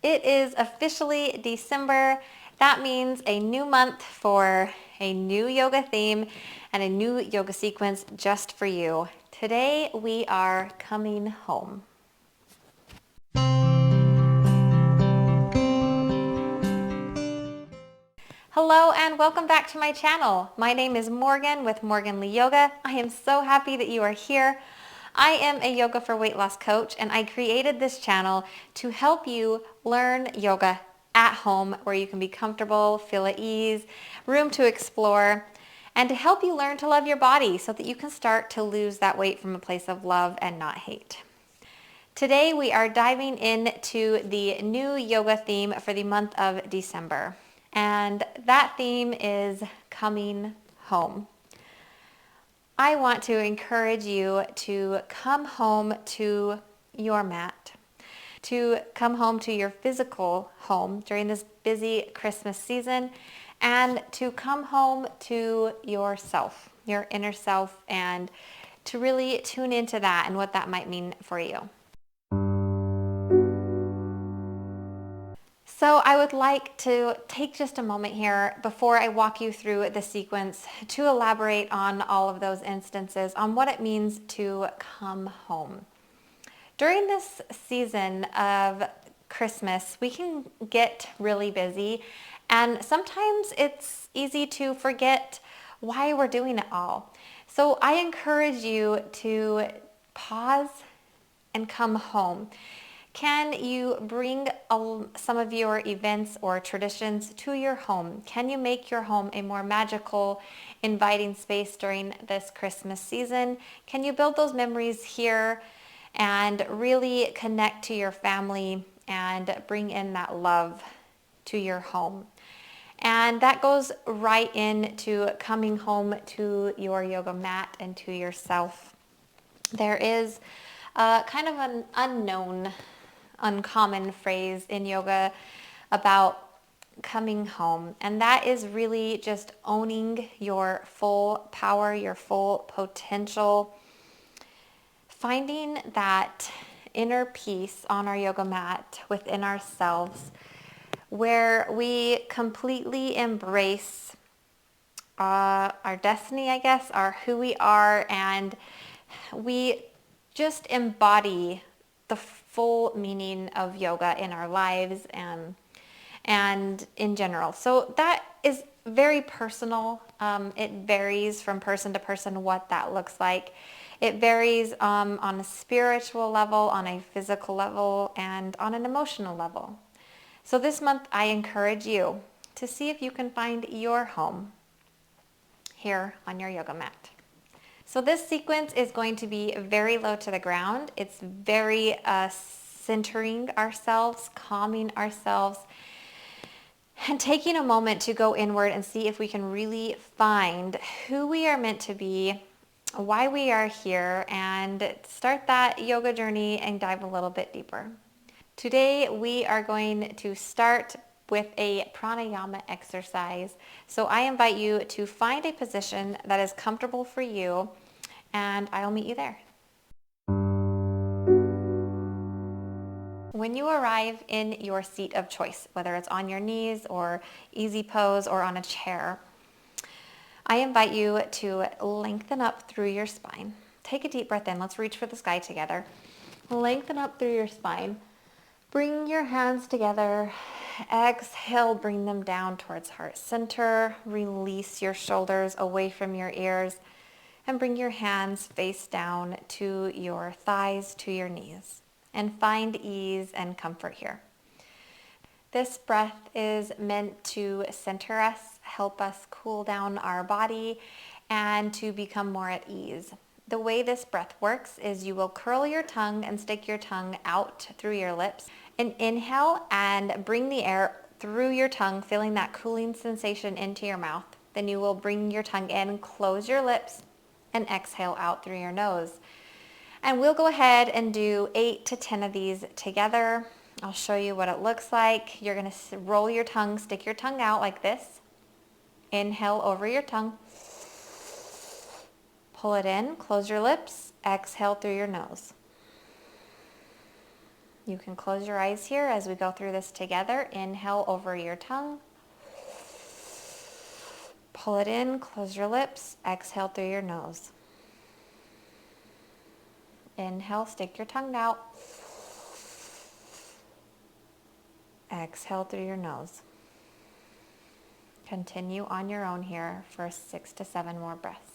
It is officially December. That means a new month for a new yoga theme and a new yoga sequence just for you. Today we are coming home. Hello and welcome back to my channel. My name is Morgan with Morganlee Yoga. I am so happy that you are here. I am a yoga for weight loss coach, and I created this channel to help you learn yoga at home where you can be comfortable, feel at ease, room to explore, and to help you learn to love your body so that you can start to lose that weight from a place of love and not hate. Today we are diving into the new yoga theme for the month of December. And that theme is coming home. I want to encourage you to come home to your mat, to come home to your physical home during this busy Christmas season, and to come home to yourself, your inner self, and to really tune into that and what that might mean for you. So I would like to take just a moment here before I walk you through the sequence to elaborate on all of those instances on what it means to come home. During this season of Christmas, we can get really busy, and sometimes it's easy to forget why we're doing it all. So I encourage you to pause and come home. Can you bring some of your events or traditions to your home? Can you make your home a more magical, inviting space during this Christmas season? Can you build those memories here and really connect to your family and bring in that love to your home? And that goes right into coming home to your yoga mat and to yourself. There is kind of an uncommon phrase in yoga about coming home, and that is really just owning your full power, your full potential, finding that inner peace on our yoga mat within ourselves where we completely embrace our destiny, I guess, our who we are, and we just embody the full meaning of yoga in our lives and in general. So that is very personal. It varies from person to person what that looks like. It varies on a spiritual level, on a physical level, and on an emotional level. So this month I encourage you to see if you can find your home here on your yoga mat. So this sequence is going to be very low to the ground. It's very centering ourselves, calming ourselves, and taking a moment to go inward and see if we can really find who we are meant to be, why we are here, and start that yoga journey and dive a little bit deeper. Today we are going to start with a pranayama exercise. So I invite you to find a position that is comfortable for you, and I'll meet you there. When you arrive in your seat of choice, whether it's on your knees or easy pose or on a chair, I invite you to lengthen up through your spine. Take a deep breath in. Let's reach for the sky together. Lengthen up through your spine. Bring your hands together. Exhale, bring them down towards heart center. Release your shoulders away from your ears and bring your hands face down to your thighs, to your knees, and find ease and comfort here. This breath is meant to center us, help us cool down our body, and to become more at ease. The way this breath works is you will curl your tongue and stick your tongue out through your lips. And inhale and bring the air through your tongue, feeling that cooling sensation into your mouth. Then you will bring your tongue in, close your lips, and exhale out through your nose. And we'll go ahead and do 8 to 10 of these together. I'll show you what it looks like. You're going to roll your tongue, stick your tongue out like this. Inhale over your tongue. Pull it in, close your lips, exhale through your nose. You can close your eyes here as we go through this together. Inhale over your tongue. Pull it in, close your lips, exhale through your nose. Inhale, stick your tongue out. Exhale through your nose. Continue on your own here for 6 to 7 more breaths.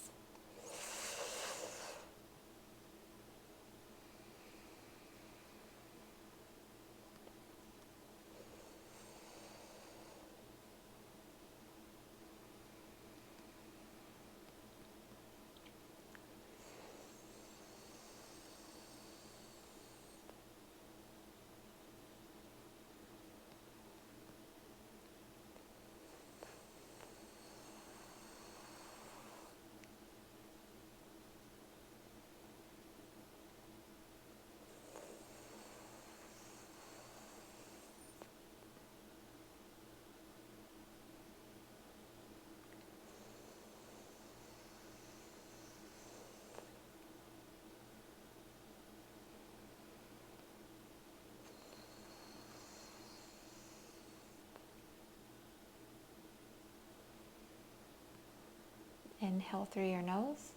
Inhale through your nose.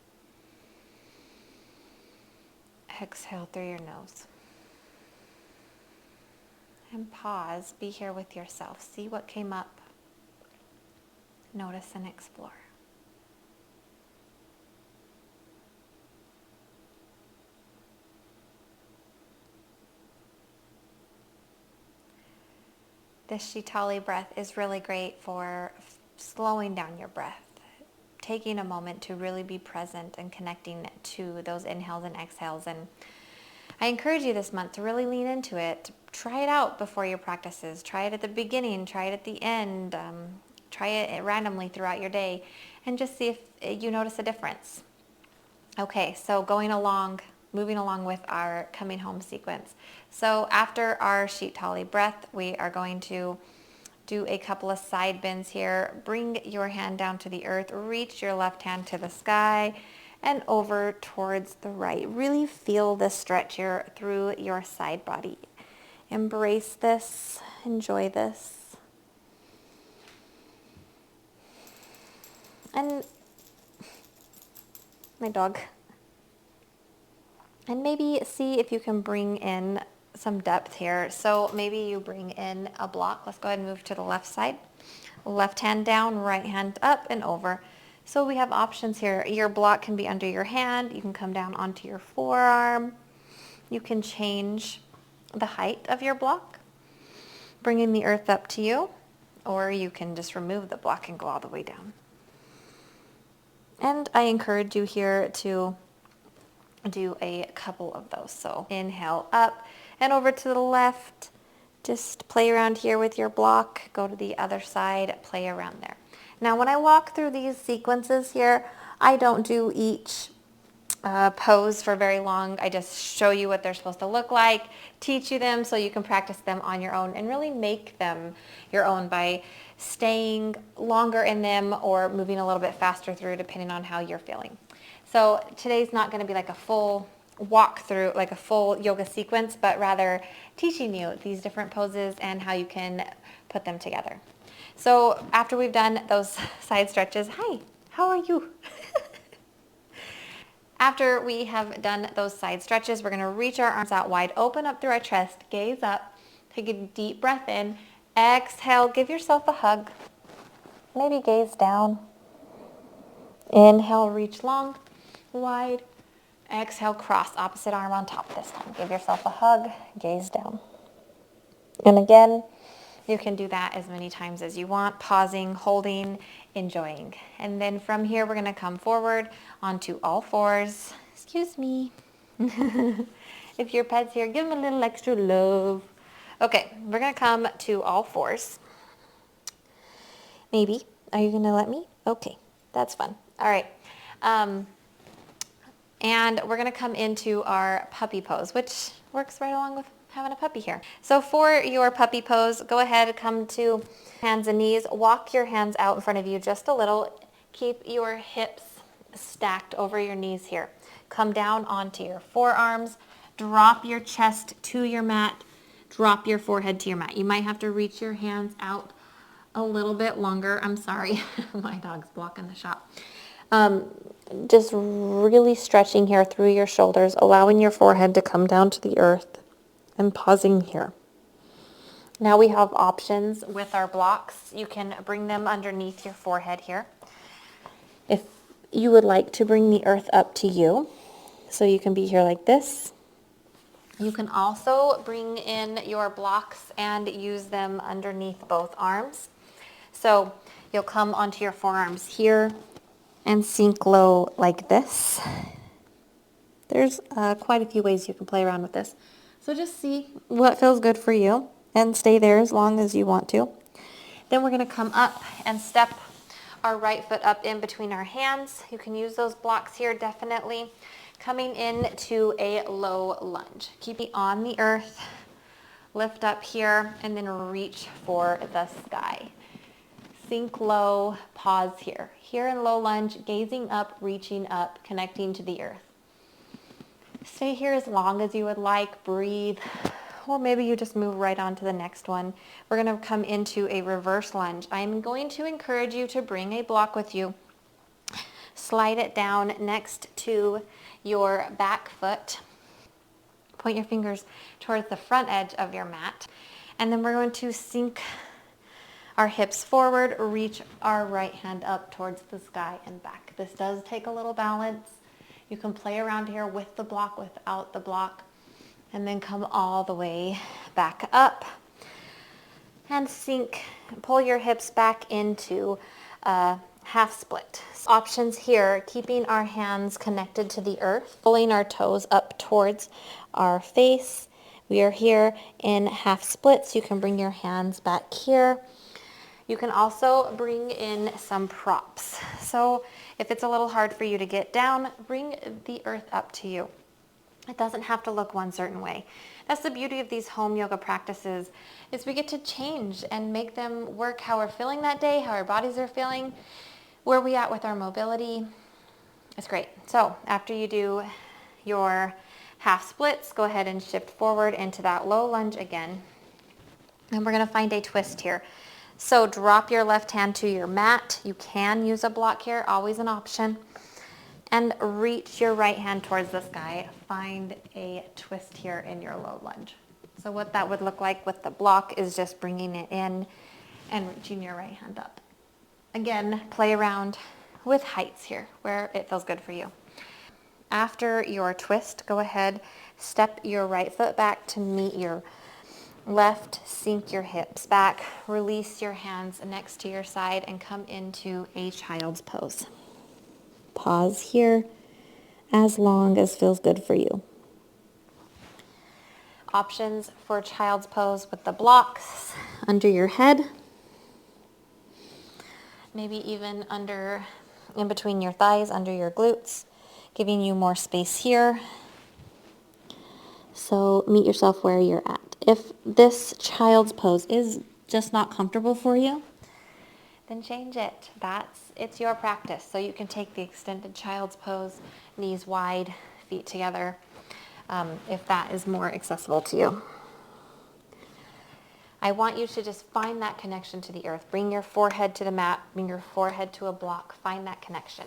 Exhale through your nose. And pause. Be here with yourself. See what came up. Notice and explore. This Shitali breath is really great for slowing down your breath, taking a moment to really be present and connecting to those inhales and exhales. And I encourage you this month to really lean into it. Try it out before your practices. Try it at the beginning. Try it at the end. Try it randomly throughout your day and just see if you notice a difference. Okay, so moving along with our coming home sequence. So after our Shitali breath, we are going to do a couple of side bends here. Bring your hand down to the earth, reach your left hand to the sky and over towards the right. Really feel this stretch here through your side body. Embrace this, enjoy this. And my dog. And maybe see if you can bring in some depth here. So maybe you bring in a block. Let's go ahead and move to the left side. Left hand down, right hand up and over. So we have options here. Your block can be under your hand. You can come down onto your forearm. You can change the height of your block, bringing the earth up to you, or you can just remove the block and go all the way down. And I encourage you here to do a couple of those. So inhale up and over to the left. Just play around here with your block. Go to the other side, play around there. Now when I walk through these sequences here, I don't do each pose for very long. I just show you what they're supposed to look like, teach you them so you can practice them on your own and really make them your own by staying longer in them or moving a little bit faster through depending on how you're feeling. So today's not going to be like a full walk through, like a full yoga sequence, but rather teaching you these different poses and how you can put them together. So after we've done those side stretches, hi, how are you? After we have done those side stretches, we're going to reach our arms out wide, open up through our chest, gaze up, take a deep breath in, exhale, give yourself a hug, maybe gaze down. Inhale, reach long, wide. Exhale, cross opposite arm on top this time. Give yourself a hug, gaze down. And again, you can do that as many times as you want, pausing, holding, enjoying. And then from here, we're going to come forward onto all fours. Excuse me. If your pet's here, give them a little extra love. Okay, we're going to come to all fours. Maybe. Are you going to let me? Okay, that's fun. All right. And we're going to come into our puppy pose, which works right along with having a puppy here. So for your puppy pose, go ahead, come to hands and knees. Walk your hands out in front of you just a little. Keep your hips stacked over your knees here. Come down onto your forearms. Drop your chest to your mat. Drop your forehead to your mat. You might have to reach your hands out a little bit longer. I'm sorry, my dog's blocking the shot. Just really stretching here through your shoulders, allowing your forehead to come down to the earth and pausing here. Now we have options with our blocks. You can bring them underneath your forehead here. If you would like to bring the earth up to you, so you can be here like this. You can also bring in your blocks and use them underneath both arms. So you'll come onto your forearms here and sink low like this. There's quite a few ways you can play around with this. So just see what feels good for you and stay there as long as you want to. Then we're going to come up and step our right foot up in between our hands. You can use those blocks here definitely. Coming into a low lunge. Keep it on the earth. Lift up here and then reach for the sky. Sink low, pause here. Here in low lunge, gazing up, reaching up, connecting to the earth. Stay here as long as you would like, breathe, or maybe you just move right on to the next one. We're going to come into a reverse lunge. I'm going to encourage you to bring a block with you. Slide it down next to your back foot. Point your fingers towards the front edge of your mat. And then we're going to sink our hips forward, reach our right hand up towards the sky and back. This does take a little balance. You can play around here with the block, without the block, and then come all the way back up and sink, pull your hips back into half split. Options here, keeping our hands connected to the earth, pulling our toes up towards our face. We are here in half splits. You can bring your hands back here. You can also bring in some props. So if it's a little hard for you to get down, bring the earth up to you. It doesn't have to look one certain way. That's the beauty of these home yoga practices, is we get to change and make them work how we're feeling that day, how our bodies are feeling, where we at with our mobility. It's great. So after you do your half splits, go ahead and shift forward into that low lunge again. And we're going to find a twist here. So drop your left hand to your mat. You can use a block here, always an option. And reach your right hand towards the sky. Find a twist here in your low lunge. So what that would look like with the block is just bringing it in and reaching your right hand up. Again, play around with heights here, where it feels good for you. After your twist, go ahead, step your right foot back to meet your left, sink your hips back, release your hands next to your side, and come into a child's pose. Pause here as long as feels good for you. Options for child's pose with the blocks under your head, maybe even in between your thighs, under your glutes, giving you more space here. So meet yourself where you're at. If this child's pose is just not comfortable for you, then change it. It's your practice. So you can take the extended child's pose, knees wide, feet together, if that is more accessible to you. I want you to just find that connection to the earth. Bring your forehead to the mat, bring your forehead to a block, find that connection.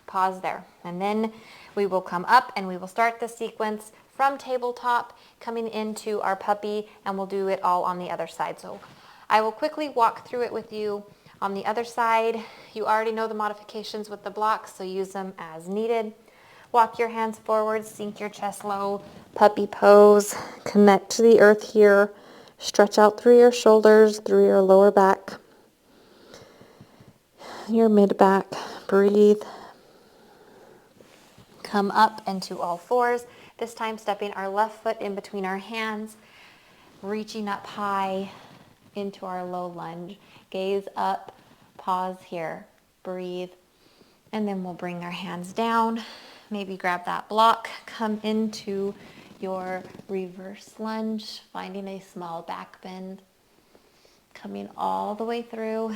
Pause there. And then we will come up and we will start the sequence from tabletop, coming into our puppy, and we'll do it all on the other side. So I will quickly walk through it with you on the other side. You already know the modifications with the blocks, so use them as needed. Walk your hands forward, sink your chest low, puppy pose, connect to the earth here, stretch out through your shoulders, through your lower back, your mid back, breathe. Come up into all fours, this time stepping our left foot in between our hands, reaching up high into our low lunge. Gaze up, pause here, breathe, and then we'll bring our hands down. Maybe grab that block, come into your reverse lunge, finding a small back bend, coming all the way through,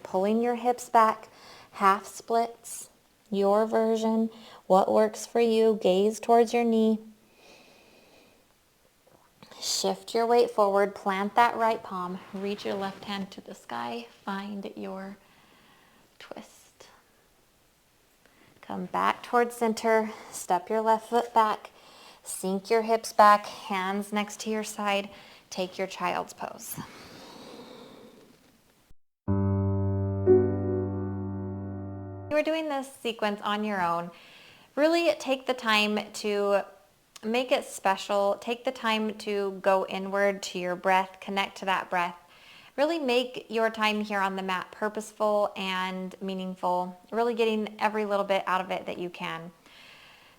pulling your hips back, half splits, your version, what works for you. Gaze towards your knee. Shift your weight forward, plant that right palm, reach your left hand to the sky, find your twist. Come back towards center, step your left foot back, sink your hips back, hands next to your side, take your child's pose. You are doing this sequence on your own. Really take the time to make it special. Take the time to go inward to your breath, connect to that breath. Really make your time here on the mat purposeful and meaningful, really getting every little bit out of it that you can.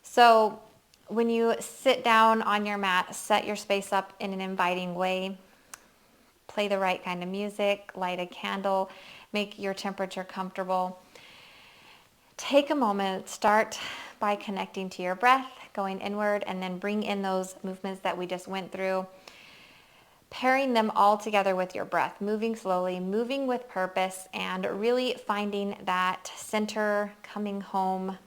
So when you sit down on your mat, set your space up in an inviting way. Play the right kind of music, light a candle, make your temperature comfortable. Take a moment, start by connecting to your breath, going inward, and then bring in those movements that we just went through, pairing them all together with your breath, moving slowly, moving with purpose, and really finding that center, coming home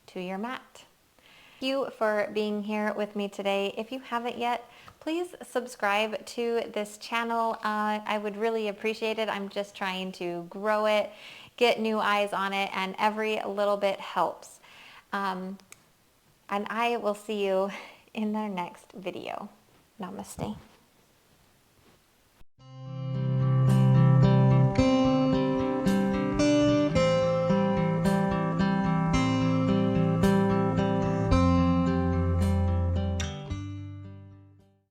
to your mat. Thank you for being here with me today. If you haven't yet, please subscribe to this channel. I would really appreciate it. I'm just trying to grow it, get new eyes on it, and every little bit helps. And I will see you in the next video. Namaste.